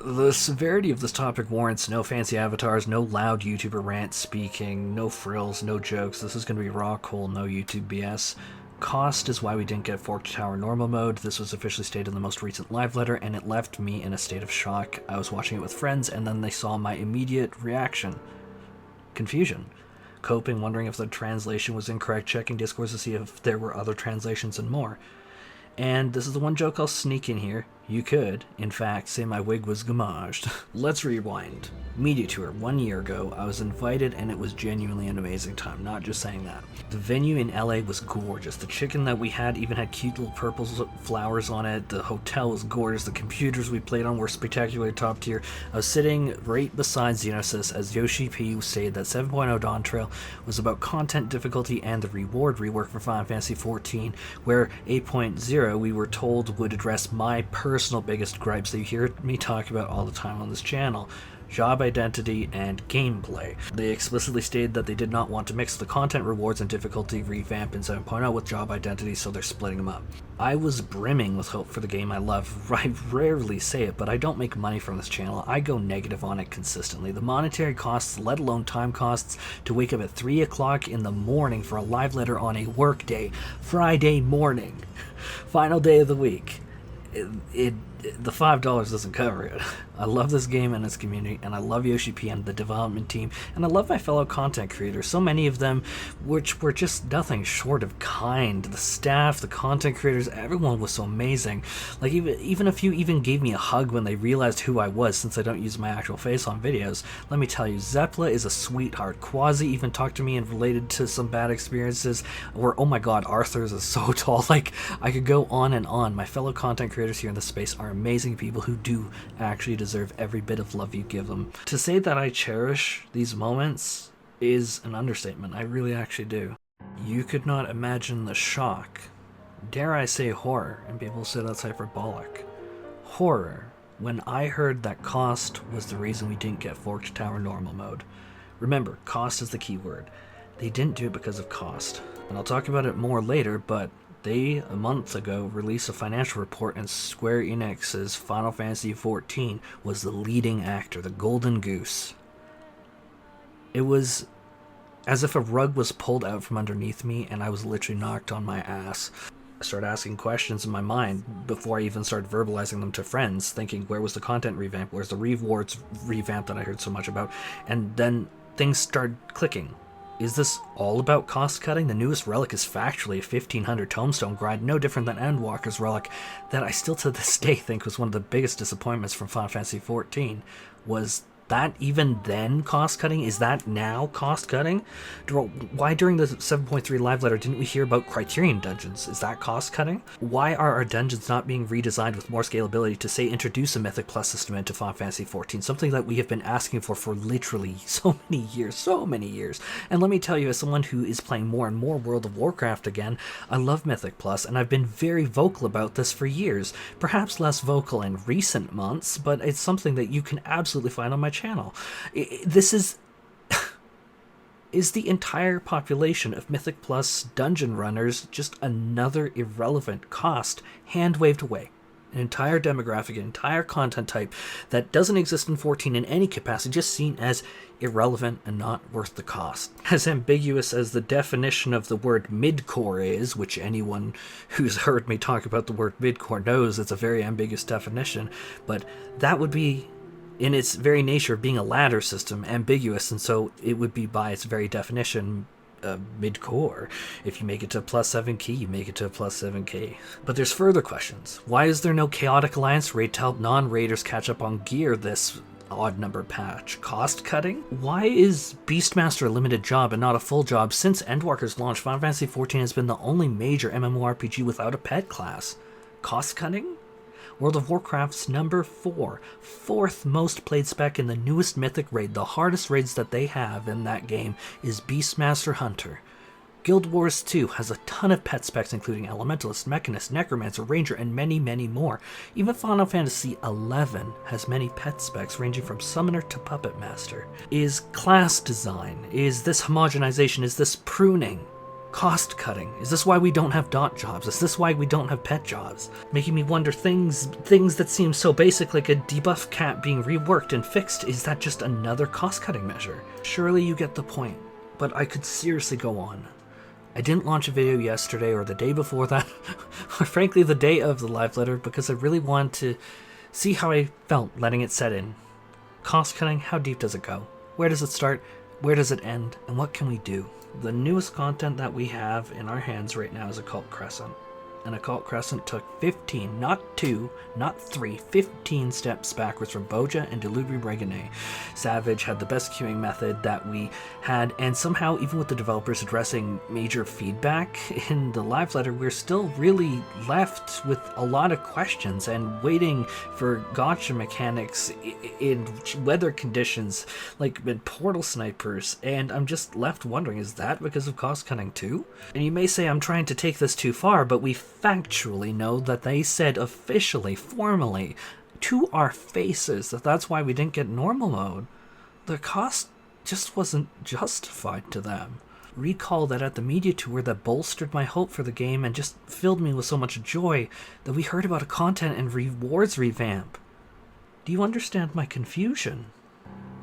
The severity of this topic warrants no fancy avatars, no loud YouTuber rant speaking, no frills, no jokes. This is going to be raw, cool, no YouTube BS. Cost is why we didn't get Forked Tower normal mode. This was officially stated in the most recent live letter, and it left me in a state of shock. I was watching it with friends, and then they saw my immediate reaction. Confusion. Coping, wondering if the translation was incorrect, checking Discord to see if there were other translations, and more. And this is the one joke I'll sneak in here. You could, in fact, say my wig was gommaged. Let's rewind. Media tour 1 year ago. I was invited and it was genuinely an amazing time, not just saying that. The venue in LA was gorgeous. The chicken that we had even had cute little purple flowers on it. The hotel was gorgeous. The computers we played on were spectacularly top tier. I was sitting right beside Xenosis as Yoshi P stated that 7.0 Dawntrail was about content difficulty and the reward rework for Final Fantasy XIV, where 8.0 we were told would address my personal biggest gripes that you hear me talk about all the time on this channel: job identity and gameplay. They explicitly stated that they did not want to mix the content rewards and difficulty revamp in 7.0 with job identity, so they're splitting them up. I was brimming with hope for the game I love. I rarely say it, but I don't make money from this channel. I go negative on it consistently. The monetary costs, let alone time costs, to wake up at 3 o'clock in the morning for a live letter on a work day, Friday morning, final day of the week. The $5 doesn't cover it. I love this game and its community, and I love Yoshi P and the development team, and I love my fellow content creators, so many of them which were just nothing short of kind. The staff, the content creators, everyone was so amazing. Like even a few even gave me a hug when they realized who I was, since I don't use my actual face on videos. Let me tell you, Zepla is a sweetheart. Quasi even talked to me and related to some bad experiences where, oh my god, Arthur's is so tall. Like, I could go on and on. My fellow content creators here in this space are amazing people who do actually deserve every bit of love you give them. To say that I cherish these moments is an understatement. I really actually do. You could not imagine the shock, dare I say horror, and people say that's hyperbolic, horror, when I heard that cost was the reason we didn't get Forked Tower normal mode. Remember, cost is the key word. They didn't do it because of cost. And I'll talk about it more later, but they, a month ago, released a financial report, and Square Enix's Final Fantasy XIV was the leading actor, the golden goose. It was as if a rug was pulled out from underneath me and I was literally knocked on my ass. I started asking questions in my mind before I even started verbalizing them to friends, thinking, where was the content revamp? Where's the rewards revamp that I heard so much about? And then things started clicking. Is this all about cost cutting? The newest relic is factually a 1500 tombstone grind, no different than Endwalker's relic, that I still to this day think was one of the biggest disappointments from Final Fantasy XIV. Was that even then cost cutting? Is that now cost cutting? Why during the 7.3 live letter didn't we hear about Criterion dungeons? Is that cost cutting? Why are our dungeons not being redesigned with more scalability to, say, introduce a Mythic Plus system into Final Fantasy XIV? Something that we have been asking for literally so many years. And let me tell you, as someone who is playing more and more World of Warcraft again, I love Mythic Plus, and I've been very vocal about this for years. Perhaps less vocal in recent months, but it's something that you can absolutely find on my channel. This is the entire population of Mythic Plus dungeon runners just another irrelevant cost hand-waved away? An entire demographic, an entire content type that doesn't exist in 14 in any capacity, just seen as irrelevant and not worth the cost. As ambiguous as the definition of the word midcore is, which anyone who's heard me talk about the word midcore knows it's a very ambiguous definition, but that would be, in its very nature of being a ladder system, ambiguous, and so it would be by its very definition mid-core. If you make it to plus 7 key, you make it to a plus 7 key. But there's further questions. Why is there no Chaotic Alliance raid to help non-raiders catch up on gear this odd number patch? Cost cutting? Why is Beastmaster a limited job and not a full job? Since Endwalker's launch, Final Fantasy XIV has been the only major MMORPG without a pet class. Cost cutting? World of Warcraft's number 4, fourth most played spec in the newest Mythic raid, the hardest raids that they have in that game, is Beastmaster Hunter. Guild Wars 2 has a ton of pet specs including Elementalist, Mechanist, Necromancer, Ranger, and many more. Even Final Fantasy XI has many pet specs ranging from Summoner to Puppet Master. Is class design, is this homogenization, is this pruning Cost cutting. Is this why we don't have dot jobs? Is this why we don't have pet jobs? Making me wonder things that seem so basic, like a debuff cap being reworked and fixed. Is that just another cost cutting measure? Surely you get the point, but I could seriously go on. I didn't launch a video yesterday or the day before that, or frankly the day of the live letter, because I really wanted to see how I felt letting it set in. Cost cutting, how deep does it go? Where does it start? Where does it end? And what can we do? The newest content that we have in our hands right now is Occult Crescent. And Occult Crescent took 15, not 2, not 3, 15 steps backwards from Boja and Delubri Regane. Savage had the best queuing method that we had, and somehow, even with the developers addressing major feedback in the live letter, we're still really left with a lot of questions and waiting for gotcha mechanics in weather conditions, like in portal snipers, and I'm just left wondering, is that because of cost cutting too? And you may say I'm trying to take this too far, but we factually know that they said officially, formally, to our faces, that that's why we didn't get normal mode. The cost just wasn't justified to them. Recall that at the media tour that bolstered my hope for the game and just filled me with so much joy, that we heard about a content and rewards revamp. Do you understand my confusion?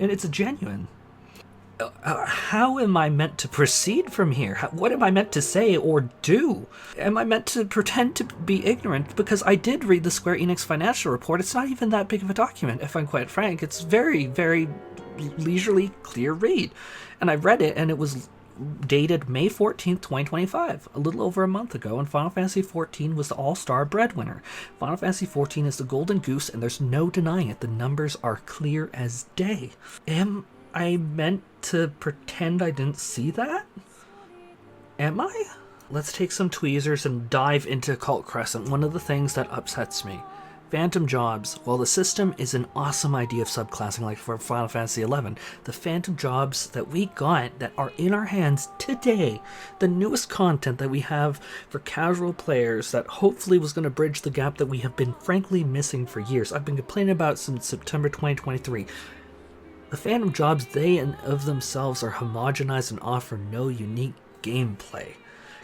And it's genuine. How am I meant to proceed from here? What am I meant to say or do? Am I meant to pretend to be ignorant? Because I did read the Square Enix financial report. It's not even that big of a document, if I'm quite frank. It's very, very leisurely, clear read. And I read it, and it was dated May 14th, 2025, a little over a month ago, and Final Fantasy XIV was the all-star breadwinner. Final Fantasy XIV is the golden goose, and there's no denying it. The numbers are clear as day. Am I meant to pretend I didn't see that? Am I? Let's take some tweezers and dive into Occult Crescent. One of the things that upsets me. Phantom jobs. While the system is an awesome idea of subclassing like for Final Fantasy XI, the phantom jobs that we got that are in our hands today, the newest content that we have for casual players that hopefully was going to bridge the gap that we have been frankly missing for years. I've been complaining about since September 2023. The phantom jobs, they and of themselves, are homogenized and offer no unique gameplay.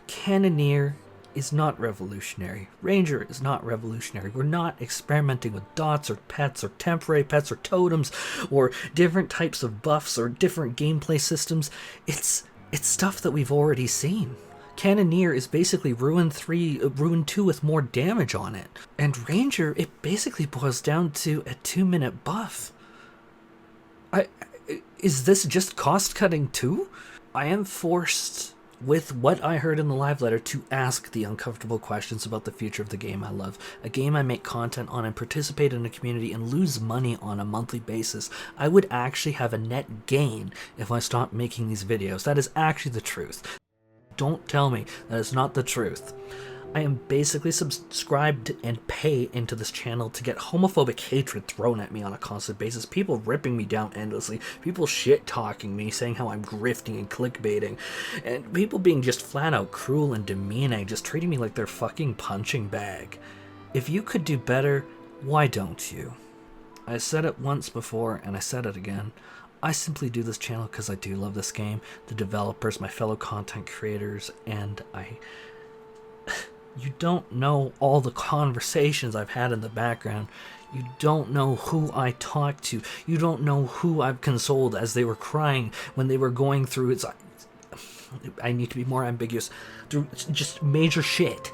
Cannoneer is not revolutionary. Ranger is not revolutionary. We're not experimenting with dots or pets or temporary pets or totems or different types of buffs or different gameplay systems. It's stuff that we've already seen. Cannoneer is basically Ruin 2 with more damage on it. And Ranger, it basically boils down to a 2-minute buff. Is this just cost cutting too? I am forced, with what I heard in the live letter, to ask the uncomfortable questions about the future of the game I love. A game I make content on and participate in a community and lose money on a monthly basis. I would actually have a net gain if I stopped making these videos. That is actually the truth. Don't tell me that is not the truth. I am basically subscribed and pay into this channel to get homophobic hatred thrown at me on a constant basis. People ripping me down endlessly. People shit-talking me, saying how I'm grifting and clickbaiting. And people being just flat-out cruel and demeaning, just treating me like their fucking punching bag. If you could do better, why don't you? I said it once before, and I said it again. I simply do this channel because I do love this game, the developers, my fellow content creators, and You don't know all the conversations I've had in the background. You don't know who I talked to. You don't know who I've consoled as they were crying when they were going through it. I need to be more ambiguous. Through just major shit.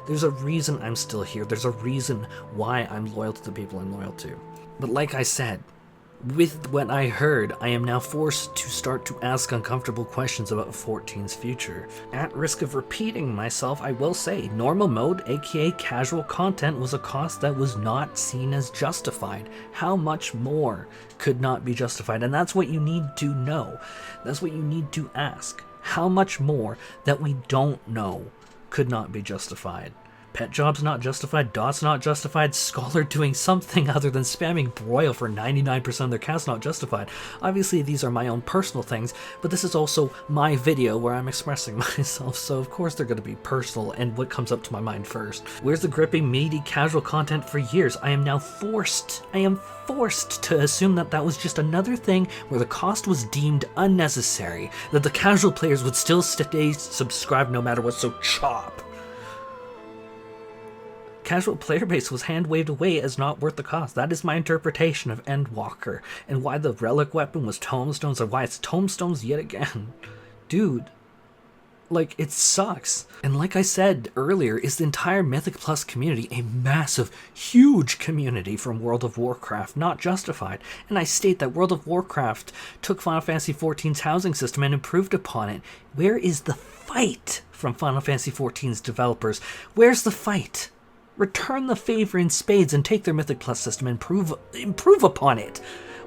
There's a reason I'm still here. There's a reason why I'm loyal to the people I'm loyal to. But like I said, with what I heard, I am now forced to start to ask uncomfortable questions about 14's future. At risk of repeating myself, I will say, normal mode, aka casual content, was a cost that was not seen as justified. How much more could not be justified? And that's what you need to know. That's what you need to ask. How much more that we don't know could not be justified? Pet job's not justified, Dot's not justified, Scholar doing something other than spamming Broil for 99% of their cast not justified. Obviously these are my own personal things, but this is also my video where I'm expressing myself, so of course they're going to be personal and what comes up to my mind first. Where's the gripping, meaty, casual content for years? I am forced to assume that that was just another thing where the cost was deemed unnecessary, that the casual players would still stay subscribed no matter what, so chop. Casual player base was hand-waved away as not worth the cost. That is my interpretation of Endwalker, and why the relic weapon was tomestones, or why it's tomestones yet again. Dude, like, it sucks. And like I said earlier, is the entire Mythic Plus community a massive, huge community from World of Warcraft not justified? And I state that World of Warcraft took Final Fantasy XIV's housing system and improved upon it. Where is the fight from Final Fantasy XIV's developers? Where's the fight? Return the favor in spades and take their Mythic Plus system and improve upon it.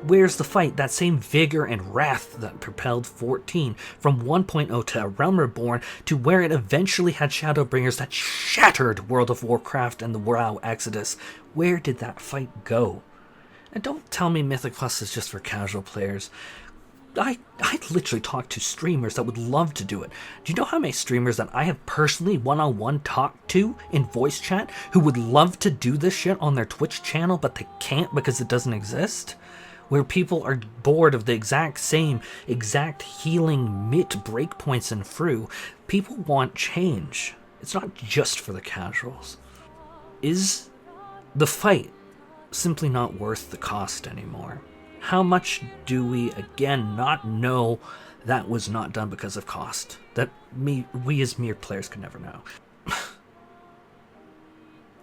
Where's the fight? That same vigor and wrath that propelled 14 from 1.0 to A Realm Reborn to where it eventually had Shadowbringers that shattered World of Warcraft and the WoW Exodus. Where did that fight go? And don't tell me Mythic Plus is just for casual players. I literally talk to streamers that would love to do it. Do you know how many streamers that I have personally one-on-one talked to in voice chat who would love to do this shit on their Twitch channel, but they can't because it doesn't exist? Where people are bored of the exact healing mid breakpoints and through. People want change. It's not just for the casuals. Is the fight simply not worth the cost anymore? How much do we, again, not know that was not done because of cost? That we as mere players could never know.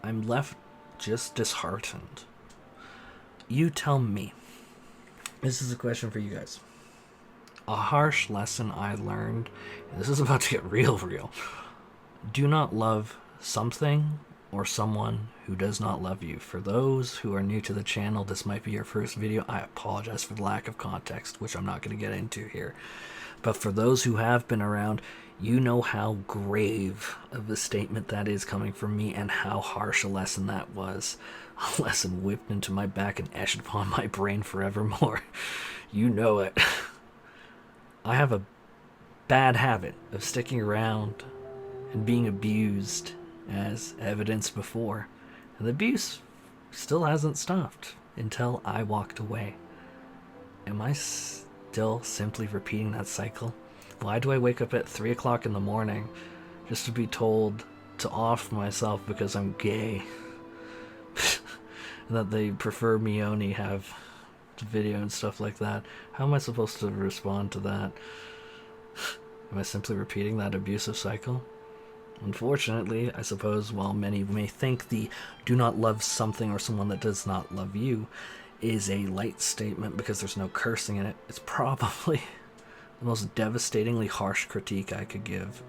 I'm left just disheartened. You tell me. This is a question for you guys. A harsh lesson I learned, and this is about to get real. Do not love something or someone who does not love you. For those who are new to the channel, this might be your first video. I apologize for the lack of context, which I'm not going to get into here. But for those who have been around, you know how grave of a statement that is coming from me and how harsh a lesson that was. A lesson whipped into my back and etched upon my brain forevermore. You know it. I have a bad habit of sticking around and being abused, as evidenced before, and the abuse still hasn't stopped until I walked away. Am I still simply repeating that cycle? Why do I wake up at 3 o'clock in the morning just to be told to off myself because I'm gay? And that they prefer me only have video and stuff like that? How am I supposed to respond to that? Am I simply repeating that abusive cycle? Unfortunately, I suppose, while many may think the do not love something or someone that does not love you is a light statement because there's no cursing in it, it's probably the most devastatingly harsh critique I could give.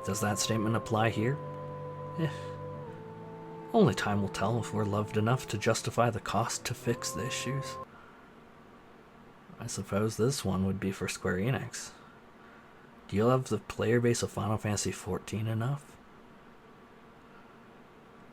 Does that statement apply here? Only time will tell if we're loved enough to justify the cost to fix the issues. I suppose this one would be for Square Enix. Do you love the player base of Final Fantasy XIV enough